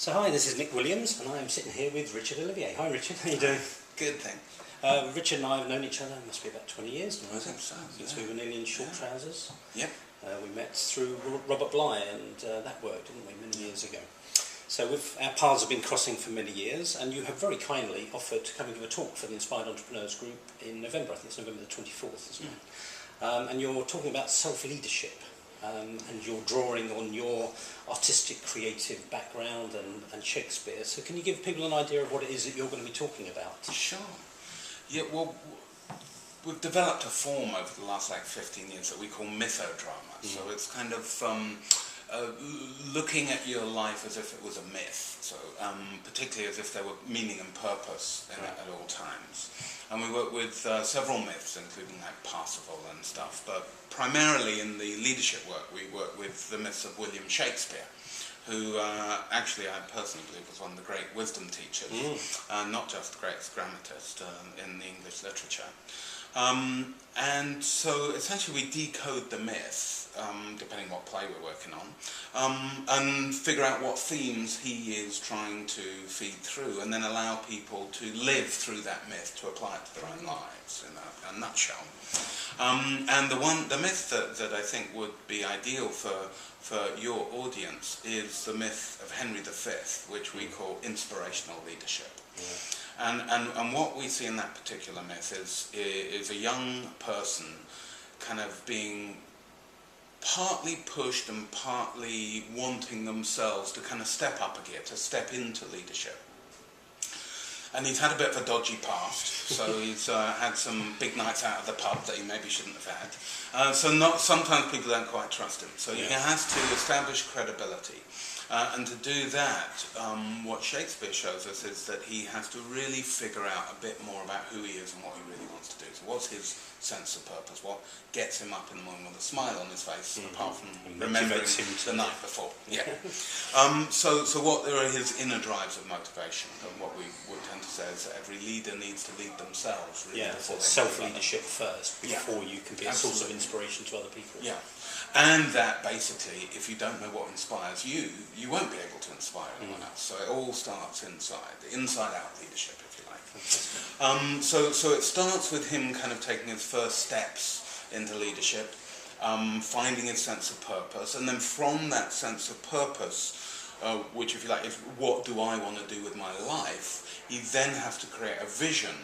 So hi, this is Nick Williams, and I am sitting here with Richard Olivier. Hi Richard, how you doing? Good thing. Richard and I have known each other, must be about 20 years now, I think so, since we were nearly in short trousers. Yep. We met through Robert Bly, and that worked, didn't we, many years ago. So our paths have been crossing for many years, and you have very kindly offered to come and give a talk for the Inspired Entrepreneurs Group in November. I think it's November the 24th, isn't it? And you're talking about self-leadership. And you're drawing on your artistic, creative background and Shakespeare. So can you give people an idea of what it is that you're going to be talking about? Sure. Yeah, well, we've developed a form over the last 15 years that we call mythodrama. So it's kind of looking at your life as if it was a myth. So particularly as if there were meaning and purpose in it at all times. And we work with several myths, including like Parsifal and stuff, but primarily in the leadership work, we work with the myths of William Shakespeare, who actually I personally believe was one of the great wisdom teachers, not just the greatest dramatist in the English literature. And so essentially we decode the myth, depending what play we're working on, and figure out what themes he is trying to feed through, and then allow people to live through that myth to apply it to their own lives in a nutshell. And the myth that I think would be ideal for your audience is the myth of Henry V, which we call inspirational leadership. And what we see in that particular myth is a young person kind of being partly pushed and partly wanting themselves to kind of step up a gear, to step into leadership. And he's had a bit of a dodgy past, so he's had some big nights out of the pub that he maybe shouldn't have had. Sometimes people don't quite trust him. So he has to establish credibility. And to do that, what Shakespeare shows us is that he has to really figure out a bit more about who he is and what he really wants to do. So what's his sense of purpose? What gets him up in the morning with a smile on his face, apart from remembering the night before? Yeah. So what are his inner drives of motivation? And what we would tend to say is that every leader needs to lead themselves. Really, so self-leadership first, before you can be a source of inspiration to other people. Yeah. And that basically, if you don't know what inspires you, you won't be able to inspire anyone else. So it all starts inside, the inside-out leadership, if you like. So it starts with him kind of taking his first steps into leadership, finding his sense of purpose, and then from that sense of purpose, which, if you like, is what do I want to do with my life, he then has to create a vision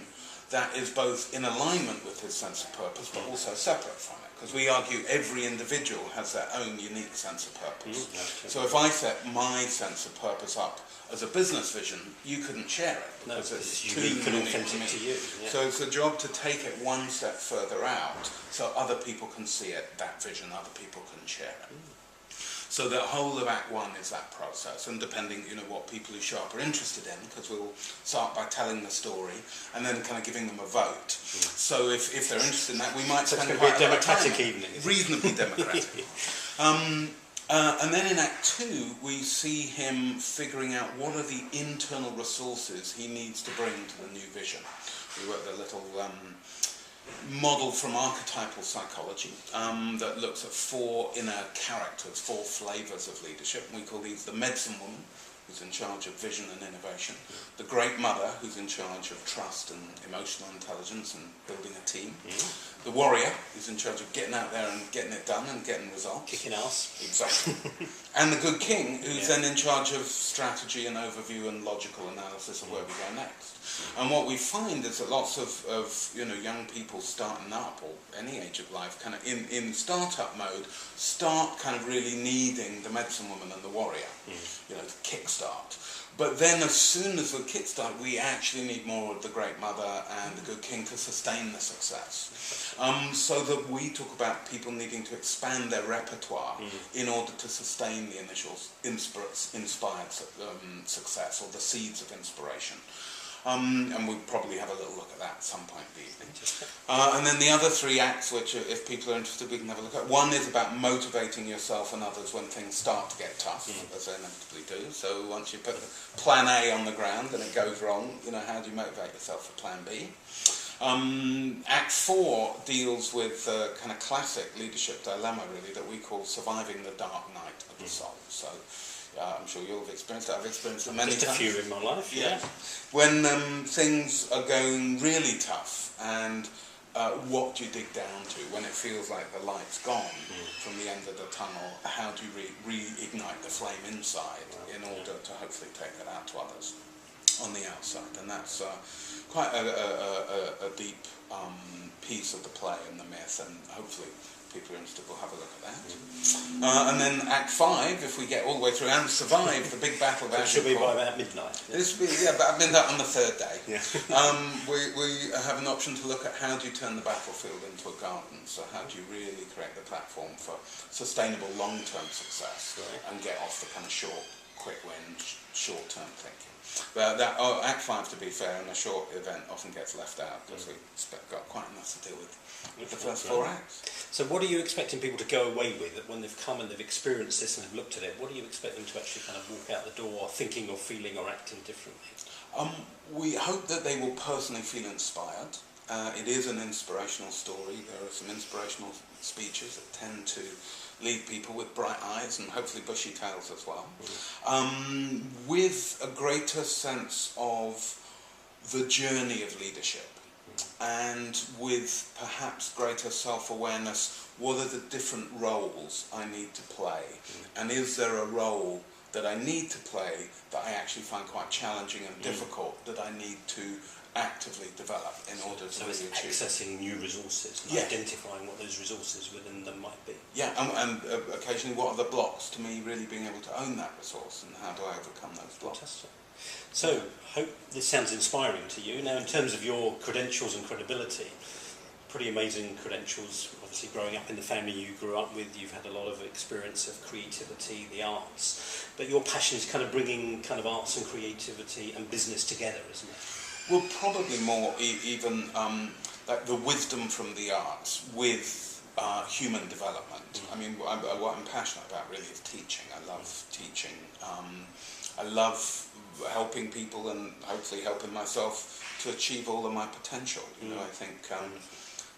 that is both in alignment with his sense of purpose, but also separate from it. Because we argue every individual has their own unique sense of purpose. So if I set my sense of purpose up as a business vision, you couldn't share it. Because it's unique and authentic to you. Yeah. So it's a job to take it one step further out, so other people can see it, that vision, other people can share it. So the whole of Act 1 is that process, and depending, what people who show up are interested in, because we'll start by telling the story and then kind of giving them a vote. So if they're interested in that, we might spend quite a democratic evening. Reasonably democratic. And then in Act 2, we see him figuring out what are the internal resources he needs to bring to the new vision. We worked a little model from archetypal psychology that looks at 4 inner characters, 4 flavours of leadership. We call these the medicine woman, who's in charge of vision and innovation, the great mother, who's in charge of trust and emotional intelligence and building a team, the warrior, who's in charge of getting out there and getting it done and getting results. Kicking ass. Exactly. And the good king, who's then in charge of strategy and overview and logical analysis of where we go next. And what we find is that lots of young people starting up, or any age of life, kind of in startup mode, start kind of really needing the medicine woman and the warrior, to kickstart. But then as soon as we kickstart, we actually need more of the great mother and the good king to sustain the success. So that we talk about people needing to expand their repertoire in order to sustain the initial inspired success, or the seeds of inspiration. And we'll probably have a little look at that at some point in the evening. And then the other 3 acts, which if people are interested, we can have a look at. One is about motivating yourself and others when things start to get tough, as they inevitably do. So once you put plan A on the ground and it goes wrong, how do you motivate yourself for plan B? Act 4 deals with the kind of classic leadership dilemma, really, that we call surviving the dark night of the soul. So I'm sure you'll have experienced it. I've experienced it many times. Just a few in my life, yeah. When things are going really tough, and what do you dig down to when it feels like the light's gone from the end of the tunnel? How do you reignite the flame inside in order to hopefully take that out to others on the outside? And that's quite a deep piece of the play and the myth, and hopefully people who are interested will have a look at that. And then Act 5, if we get all the way through and survive the big battle of It should be by about midnight. This will be, yeah, but I've been that on the third day. Yeah. We have an option to look at how do you turn the battlefield into a garden. So how do you really create the platform for sustainable long-term success and get off the kind of short, quick win, short-term thinking. But Act 5, to be fair, in a short event often gets left out because we've got quite enough to deal with the first 4 acts. So what are you expecting people to go away with when they've come and they've experienced this and have looked at it? What do you expect them to actually kind of walk out the door thinking or feeling or acting differently? We hope that they will personally feel inspired. It is an inspirational story. There are some inspirational speeches that tend to leave people with bright eyes and hopefully bushy tails as well. With a greater sense of the journey of leadership, and with perhaps greater self-awareness, what are the different roles I need to play? And is there a role that I need to play that I actually find quite challenging and difficult that I need to actively develop in order to really achieve? Accessing new resources and identifying what those resources within them might be. Yeah, and occasionally what are the blocks to me really being able to own that resource, and how do I overcome those blocks? Fantastic. So, hope this sounds inspiring to you. Now, in terms of your credentials and credibility, pretty amazing credentials. Obviously, growing up in the family you grew up with, you've had a lot of experience of creativity, the arts. But your passion is kind of bringing kind of arts and creativity and business together, isn't it? Well, probably more even like the wisdom from the arts with human development. I mean, what I'm passionate about really is teaching. I love teaching. I love helping people and hopefully helping myself to achieve all of my potential. You know, I think far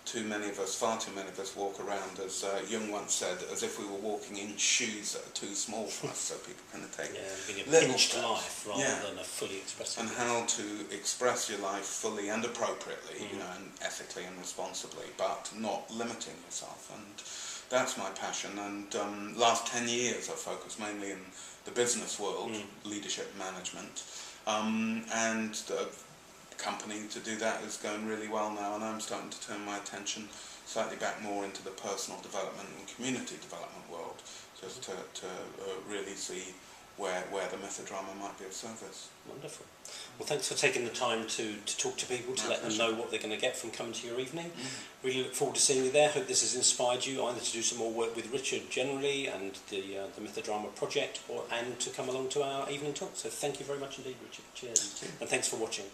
too many of us walk around, as Jung once said, as if we were walking in shoes that are too small for us, so people kind of take being a little pinched steps. life rather than a fully expressive. And how to express your life fully and appropriately, you know, and ethically and responsibly, but not limiting yourself. And that's my passion. And last 10 years I've focused mainly in the business world, leadership management, and the company to do that is going really well now, and I'm starting to turn my attention slightly back more into the personal development and community development world, just to really see where the method drama might be of service. Wonderful. Well, thanks for taking the time to talk to people, to let them know what they're going to get from coming to your evening. Really look forward to seeing you there. Hope this has inspired you either to do some more work with Richard generally and the Method Drama project, and to come along to our evening talk. So thank you very much indeed, Richard. Cheers. And thanks for watching.